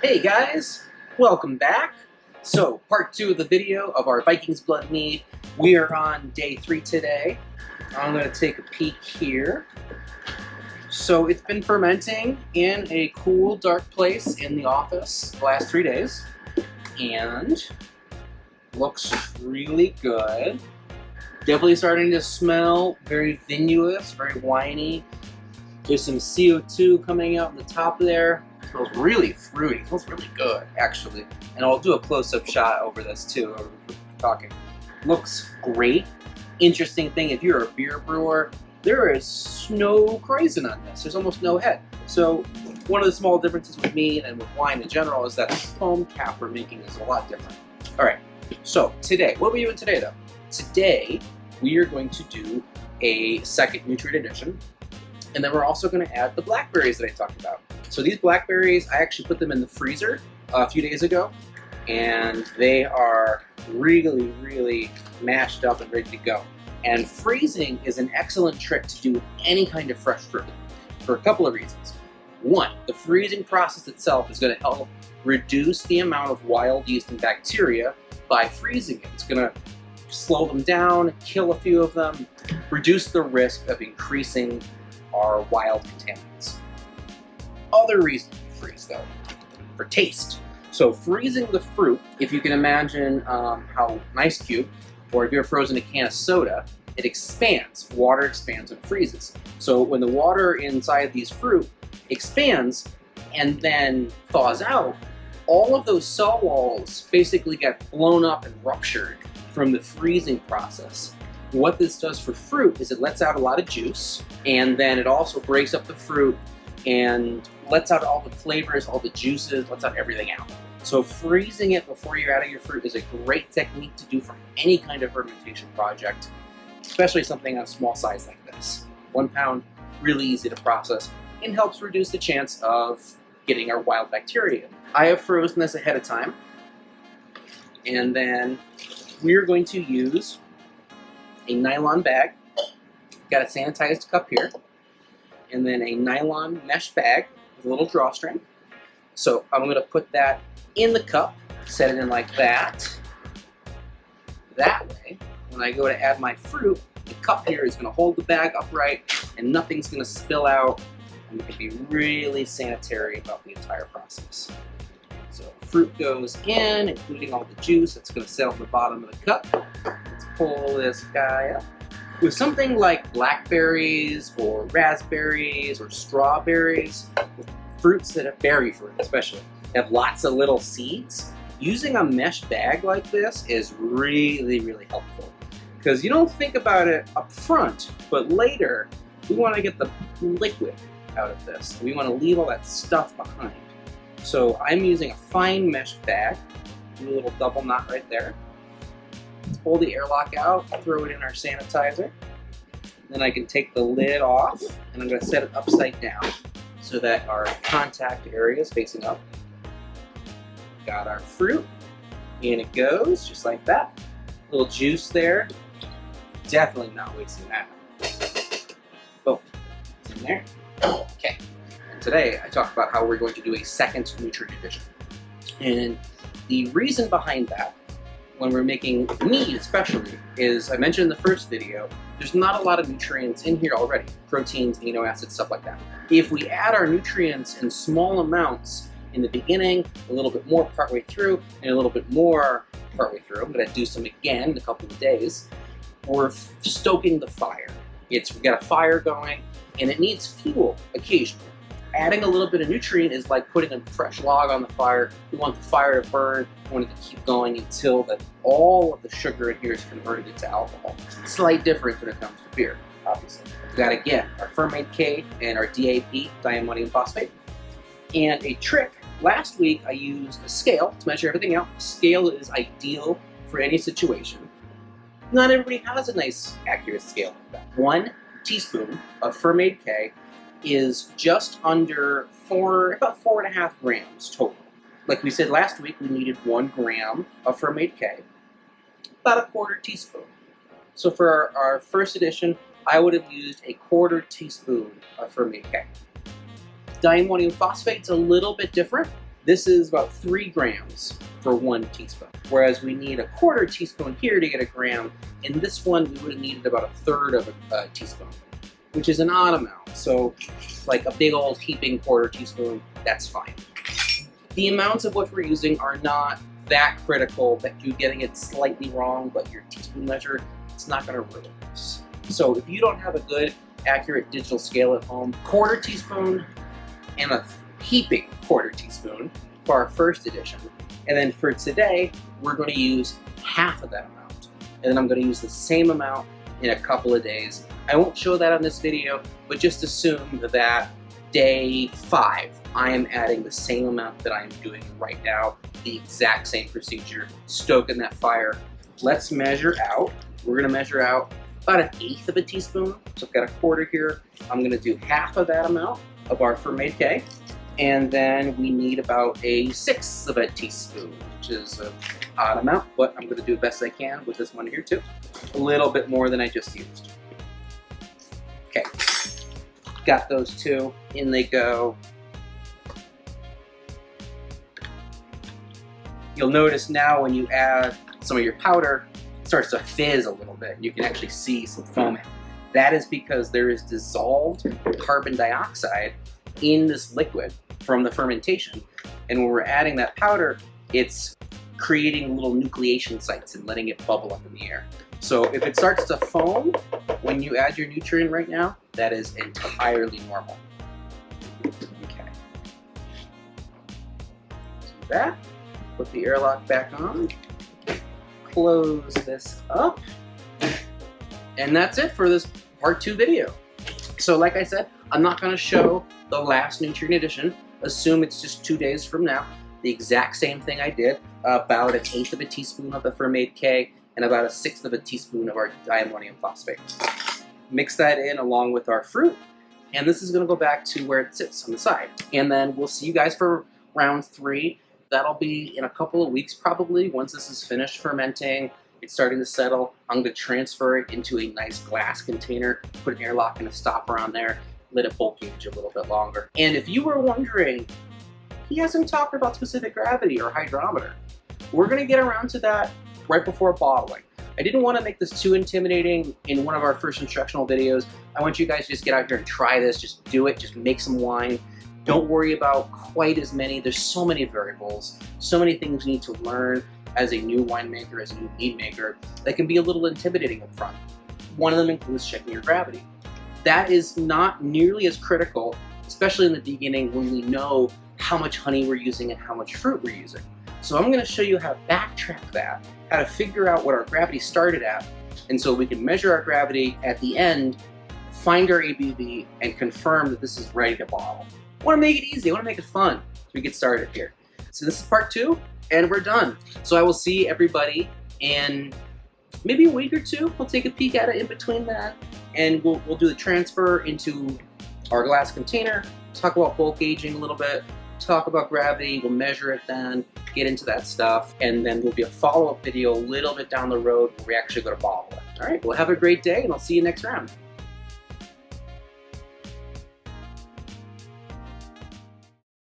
Hey guys, welcome back. So, part 2 of the video of our Vikings Blood Mead. We are on day 3 today. I'm going to take a peek here. So, it's been fermenting in a cool, dark place in the office the last 3 days. And looks really good. Definitely starting to smell very vinous, very winey. There's some CO2 coming out on the top there. It smells really fruity. It smells really good, actually. And I'll do a close-up shot over this too, over talking. Looks great. Interesting thing, if you're a beer brewer, there is no krausen on this. There's almost no head. So one of the small differences with mead and with wine in general is that the foam cap we're making is a lot different. All right, so today, what are we doing today though? Today, we are going to do a second nutrient addition. And then we're also going to add the blackberries that I talked about. So these blackberries, I actually put them in the freezer a few days ago, and they are really, really mashed up and ready to go. And freezing is an excellent trick to do with any kind of fresh fruit for a couple of reasons. One, the freezing process itself is going to help reduce the amount of wild yeast and bacteria by freezing it. It's going to slow them down, kill a few of them, reduce the risk of increasing are wild contaminants. Other reason to freeze though, for taste. So freezing the fruit, if you can imagine how an ice cube, or if you're frozen a can of soda, it expands. Water expands when it freezes. So when the water inside these fruit expands and then thaws out, all of those cell walls basically get blown up and ruptured from the freezing process. What this does for fruit is it lets out a lot of juice, and then it also breaks up the fruit and lets out all the flavors, all the juices, lets out everything out. So freezing it before you're adding your fruit is a great technique to do for any kind of fermentation project, especially something on a small size like this. 1 pound, really easy to process, and helps reduce the chance of getting our wild bacteria. I have frozen this ahead of time, and then we're going to use a nylon bag, got a sanitized cup here, and then a nylon mesh bag with a little drawstring. So I'm going to put that in the cup, set it in like that. That way, when I go to add my fruit, the cup here is going to hold the bag upright and nothing's going to spill out, and we can be really sanitary about the entire process. So fruit goes in, including all the juice that's going to sit on the bottom of the cup. Let's pull this guy up. With something like blackberries or raspberries or strawberries, fruits that have berry fruit especially, have lots of little seeds, using a mesh bag like this is really, really helpful. Because you don't think about it up front, but later we want to get the liquid out of this. We want to leave all that stuff behind. So I'm using a fine mesh bag, do a little double knot right there. Let's pull the airlock out, throw it in our sanitizer. Then I can take the lid off, and I'm going to set it upside down so that our contact area is facing up. Got our fruit, in it goes, just like that. A little juice there, definitely not wasting that. Boom, it's in there. Okay. Today, I talked about how we're going to do a second nutrient addition. And the reason behind that, when we're making mead especially, is I mentioned in the first video, there's not a lot of nutrients in here already. Proteins, amino acids, stuff like that. If we add our nutrients in small amounts in the beginning, a little bit more partway through, and a little bit more partway through, I'm going to do some again in a couple of days, we're stoking the fire. We've got a fire going, and it needs fuel occasionally. Adding a little bit of nutrient is like putting a fresh log on the fire. We want the fire to burn. We want it to keep going until all of the sugar in here is converted into alcohol. Slight difference when it comes to beer, obviously. We've got, again, our fermenting K and our DAP, diammonium phosphate. And a trick, last week I used a scale to measure everything out. A scale is ideal for any situation. Not everybody has a nice, accurate scale like that. 1 teaspoon of fermenting K is just under about 4.5 grams total. Like we said last week, we needed 1 gram of fermented K, about a 1/4 teaspoon. So for our first edition, I would have used a 1/4 teaspoon of fermented K. Diammonium phosphate's a little bit different. This is about 3 grams for 1 teaspoon. Whereas we need a 1/4 teaspoon here to get a gram. In this one, we would have needed about 1/3 of a teaspoon, which is an odd amount. So like a big old heaping 1/4 teaspoon, that's fine. The amounts of what we're using are not that critical that you getting it slightly wrong, but your teaspoon measure, it's not gonna ruin this. So if you don't have a good, accurate digital scale at home, 1/4 teaspoon and a heaping 1/4 teaspoon for our first edition. And then for today, we're going to use half of that amount. And then I'm going to use the same amount in a couple of days. I won't show that on this video, but just assume that day 5, I am adding the same amount that I am doing right now, the exact same procedure, stoking that fire. Let's measure out. We're going to measure out about 1/8 of a teaspoon. So I've got a 1/4 here. I'm going to do half of that amount of our fermenting. And then we need about 1/6 of a teaspoon, which is an odd amount, but I'm going to do the best I can with this one here too. A little bit more than I just used. Okay, got those 2, in they go. You'll notice now when you add some of your powder, it starts to fizz a little bit. You can actually see some foaming. That is because there is dissolved carbon dioxide in this liquid from the fermentation. And when we're adding that powder, it's creating little nucleation sites and letting it bubble up in the air. So if it starts to foam when you add your nutrient right now, that is entirely normal. Okay. Do that. Put the airlock back on. Close this up. And that's it for this part 2 video. So like I said, I'm not going to show the last nutrient addition. Assume it's just 2 days from now. The exact same thing I did. About 1/8 of a teaspoon of the fermented K and about 1/6 of a teaspoon of our diammonium phosphate. Mix that in along with our fruit. And this is going to go back to where it sits on the side. And then we'll see you guys for round 3. That'll be in a couple of weeks probably. Once this is finished fermenting, it's starting to settle, I'm going to transfer it into a nice glass container, put an airlock and a stopper on there, let it bulk age a little bit longer. And if you were wondering, he hasn't talked about specific gravity or hydrometer. We're going to get around to that right before bottling. I didn't want to make this too intimidating in one of our first instructional videos. I want you guys to just get out here and try this, just do it, just make some wine. Don't worry about quite as many. There's so many variables, so many things you need to learn as a new winemaker, as a new mead maker, that can be a little intimidating up front. One of them includes checking your gravity. That is not nearly as critical, especially in the beginning when we know how much honey we're using and how much fruit we're using. So I'm going to show you how to backtrack that, how to figure out what our gravity started at, and so we can measure our gravity at the end, find our ABV, and confirm that this is ready to bottle. I want to make it easy, I want to make it fun as we get started here. So this is part 2, and we're done. So I will see everybody in maybe a week or 2. We'll take a peek at it in between that, and we'll do the transfer into our glass container, talk about bulk aging a little bit, talk about gravity, we'll measure it then, get into that stuff, and then there'll be a follow-up video a little bit down the road where we actually go to bottle it. All right, well have a great day, and I'll see you next round.